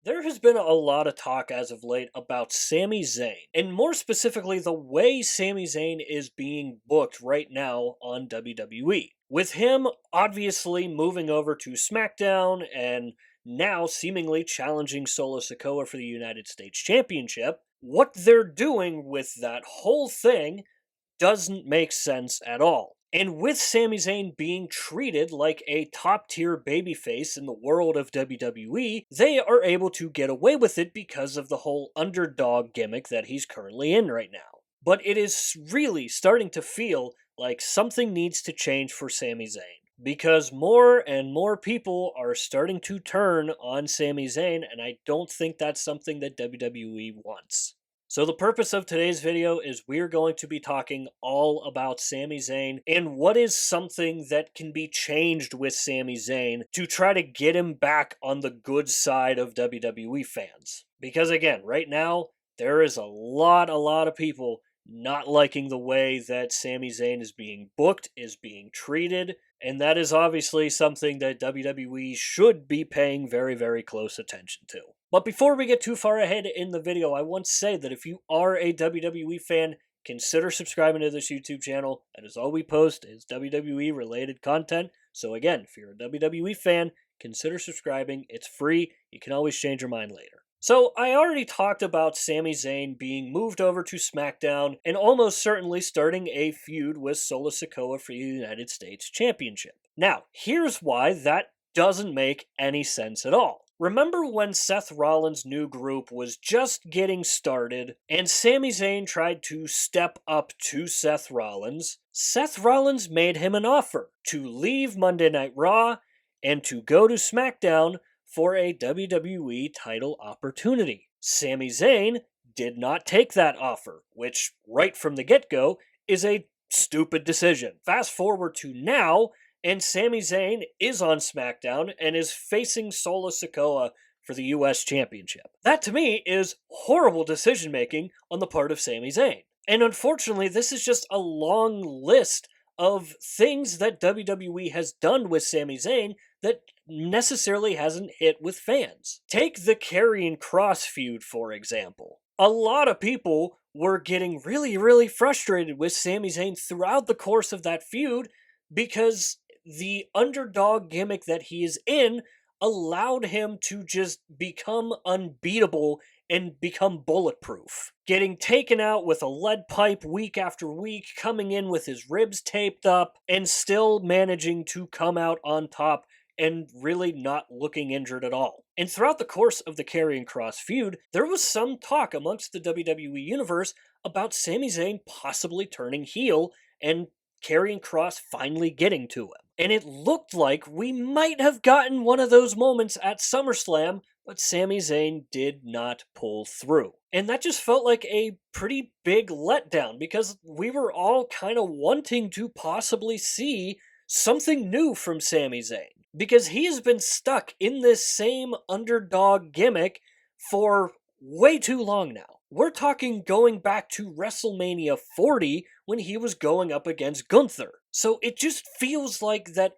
There has been a lot of talk as of late about Sami Zayn, and more specifically, the way Sami Zayn is being booked right now on WWE. With him obviously moving over to SmackDown and now seemingly challenging Solo Sikoa for the United States Championship, what they're doing with that whole thing doesn't make sense at all. And with Sami Zayn being treated like a top tier babyface in the world of WWE, they are able to get away with it because of the whole underdog gimmick that he's currently in right now. But it is really starting to feel like something needs to change for Sami Zayn. Because more and more people are starting to turn on Sami Zayn, and I don't think that's something that WWE wants. So the purpose of today's video is we're going to be talking all about Sami Zayn and what is something that can be changed with Sami Zayn to try to get him back on the good side of WWE fans. Because again, right now, there is a lot of people not liking the way that Sami Zayn is being booked, is being treated, and that is obviously something that WWE should be paying very close attention to. But before we get too far ahead in the video, I want to say that if you are a WWE fan, consider subscribing to this YouTube channel. That is all we post is WWE related content. So again, if you're a WWE fan, consider subscribing. It's free. You can always change your mind later. So, I already talked about Sami Zayn being moved over to SmackDown and almost certainly starting a feud with Solo Sikoa for the United States Championship. Now, here's why that doesn't make any sense at all. Remember when Seth Rollins' new group was just getting started and Sami Zayn tried to step up to Seth Rollins? Seth Rollins made him an offer to leave Monday Night Raw and to go to SmackDown for a WWE title opportunity. Sami Zayn did not take that offer, which, right from the get-go, is a stupid decision. Fast forward to now, and Sami Zayn is on SmackDown and is facing Solo Sikoa for the US Championship. That, to me, is horrible decision-making on the part of Sami Zayn. And unfortunately, this is just a long list of things that WWE has done with Sami Zayn that necessarily hasn't hit with fans. Take the Karrion Kross feud, for example. A lot of people were getting really frustrated with Sami Zayn throughout the course of that feud because the underdog gimmick that he is in allowed him to just become unbeatable and become bulletproof. Getting taken out with a lead pipe week after week, coming in with his ribs taped up, and still managing to come out on top and really not looking injured at all. And throughout the course of the Karrion Kross feud, there was some talk amongst the WWE Universe about Sami Zayn possibly turning heel and Karrion Kross finally getting to him. And it looked like we might have gotten one of those moments at SummerSlam, but Sami Zayn did not pull through. And that just felt like a pretty big letdown because we were all kind of wanting to possibly see something new from Sami Zayn. Because he has been stuck in this same underdog gimmick for way too long now. We're talking going back to WrestleMania 40 when he was going up against Gunther. So it just feels like that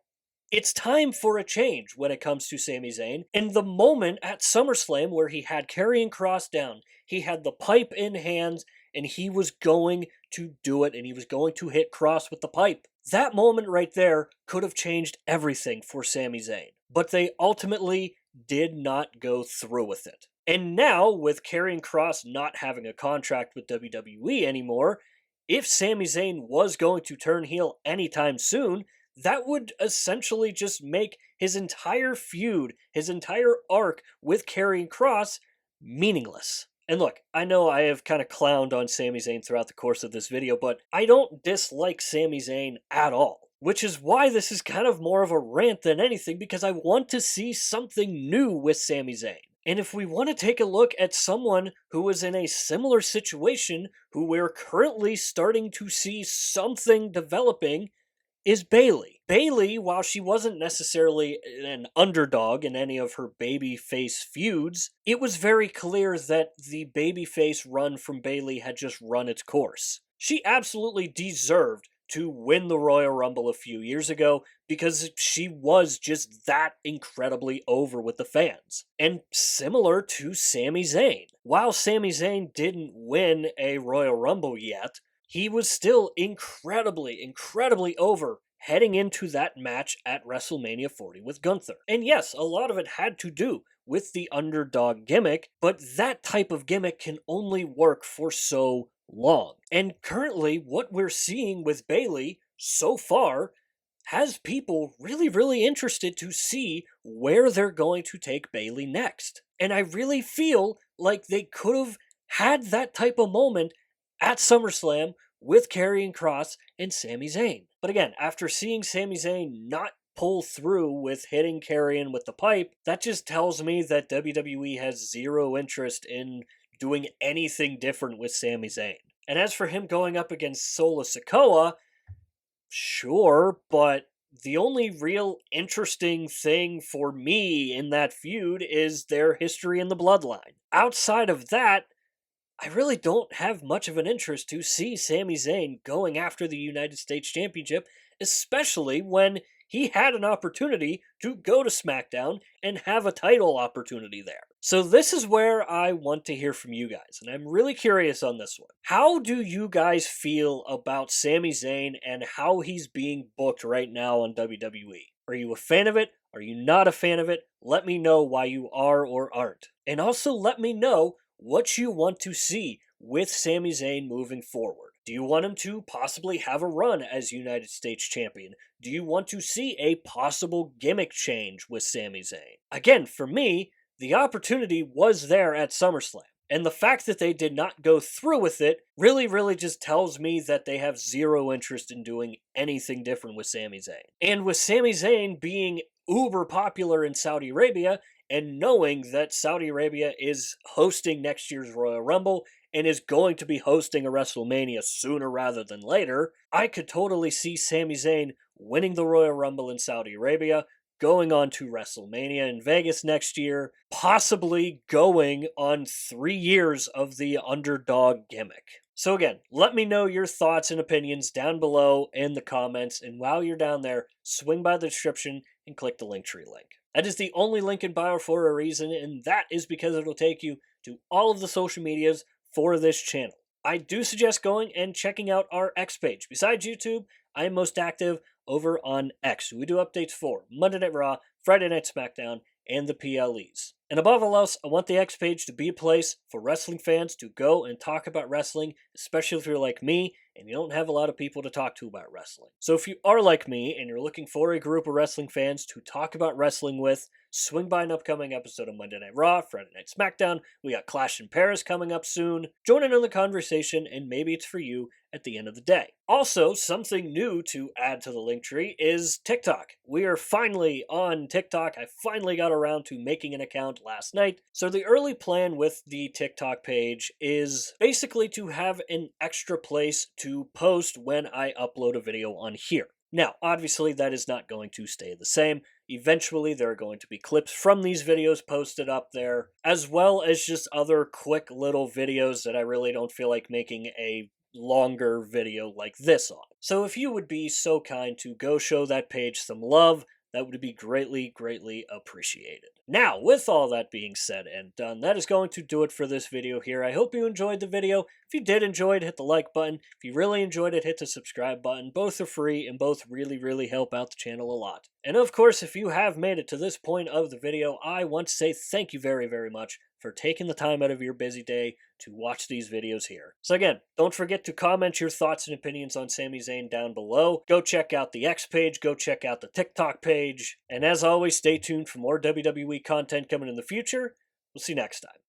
it's time for a change when it comes to Sami Zayn. And the moment at SummerSlam where he had Karrion Kross down, he had the pipe in hands, and he was going to do it, and he was going to hit Kross with the pipe. That moment right there could have changed everything for Sami Zayn. But they ultimately did not go through with it. And now, with Karrion Kross not having a contract with WWE anymore, if Sami Zayn was going to turn heel anytime soon, that would essentially just make his entire feud, his entire arc with Karrion Kross meaningless. And look, I know I have kind of clowned on Sami Zayn throughout the course of this video, but I don't dislike Sami Zayn at all. Which is why this is kind of more of a rant than anything, because I want to see something new with Sami Zayn. And if we want to take a look at someone who is in a similar situation, who we're currently starting to see something developing, is Bayley. Bayley, while she wasn't necessarily an underdog in any of her babyface feuds, it was very clear that the babyface run from Bayley had just run its course. She absolutely deserved to win the Royal Rumble a few years ago because she was just that incredibly over with the fans. And similar to Sami Zayn. While Sami Zayn didn't win a Royal Rumble yet, he was still incredibly over heading into that match at WrestleMania 40 with Gunther. And yes, a lot of it had to do with the underdog gimmick, but that type of gimmick can only work for so long. And currently, what we're seeing with Bayley so far has people really interested to see where they're going to take Bayley next. And I really feel like they could have had that type of moment at SummerSlam with Karrion Kross and Sami Zayn. But again, after seeing Sami Zayn not pull through with hitting Karrion with the pipe, that just tells me that WWE has zero interest in doing anything different with Sami Zayn. And as for him going up against Solo Sikoa, sure, but the only real interesting thing for me in that feud is their history in the bloodline. Outside of that, I really don't have much of an interest to see Sami Zayn going after the United States Championship, especially when he had an opportunity to go to SmackDown and have a title opportunity there. So this is where I want to hear from you guys, and I'm really curious on this one. How do you guys feel about Sami Zayn and how he's being booked right now on WWE? Are you a fan of it? Are you not a fan of it? Let me know why you are or aren't. And also let me know what you want to see with Sami Zayn moving forward. Do you want him to possibly have a run as United States Champion? Do you want to see a possible gimmick change with Sami Zayn? Again, for me, the opportunity was there at SummerSlam. And the fact that they did not go through with it really just tells me that they have zero interest in doing anything different with Sami Zayn. And with Sami Zayn being uber popular in Saudi Arabia, and knowing that Saudi Arabia is hosting next year's Royal Rumble and is going to be hosting a WrestleMania sooner rather than later, I could totally see Sami Zayn winning the Royal Rumble in Saudi Arabia, going on to WrestleMania in Vegas next year, possibly going on 3 years of the underdog gimmick. So again, let me know your thoughts and opinions down below in the comments, and while you're down there, swing by the description and click the Linktree link. That is the only link in bio for a reason, and that is because it'll take you to all of the social medias for this channel. I do suggest going and checking out our X page. Besides YouTube, I am most active over on X. We do updates for Monday Night Raw, Friday Night SmackDown, and the PLEs. And above all else, I want the X page to be a place for wrestling fans to go and talk about wrestling, especially if you're like me and you don't have a lot of people to talk to about wrestling. So if you are like me and you're looking for a group of wrestling fans to talk about wrestling with, swing by an upcoming episode of Monday Night Raw, Friday Night SmackDown. We got Clash in Paris coming up soon. Join in on the conversation, and maybe it's for you at the end of the day. Also, something new to add to the Linktree is TikTok. We are finally on TikTok. I finally got around to making an account last night. So the early plan with the TikTok page is basically to have an extra place to post when I upload a video on here. Now, obviously, that is not going to stay the same. Eventually, there are going to be clips from these videos posted up there, as well as just other quick little videos that I really don't feel like making a longer video like this on. So if you would be so kind to go show that page some love, that would be greatly appreciated. Now, with all that being said and done, that is going to do it for this video here. I hope you enjoyed the video. If you did enjoy it, hit the like button. If you really enjoyed it, hit the subscribe button. Both are free and both really help out the channel a lot. And of course, if you have made it to this point of the video, I want to say thank you very much for taking the time out of your busy day to watch these videos here. So again, don't forget to comment your thoughts and opinions on Sami Zayn down below. Go check out the X page, go check out the TikTok page, and as always, stay tuned for more WWE content coming in the future. We'll see you next time.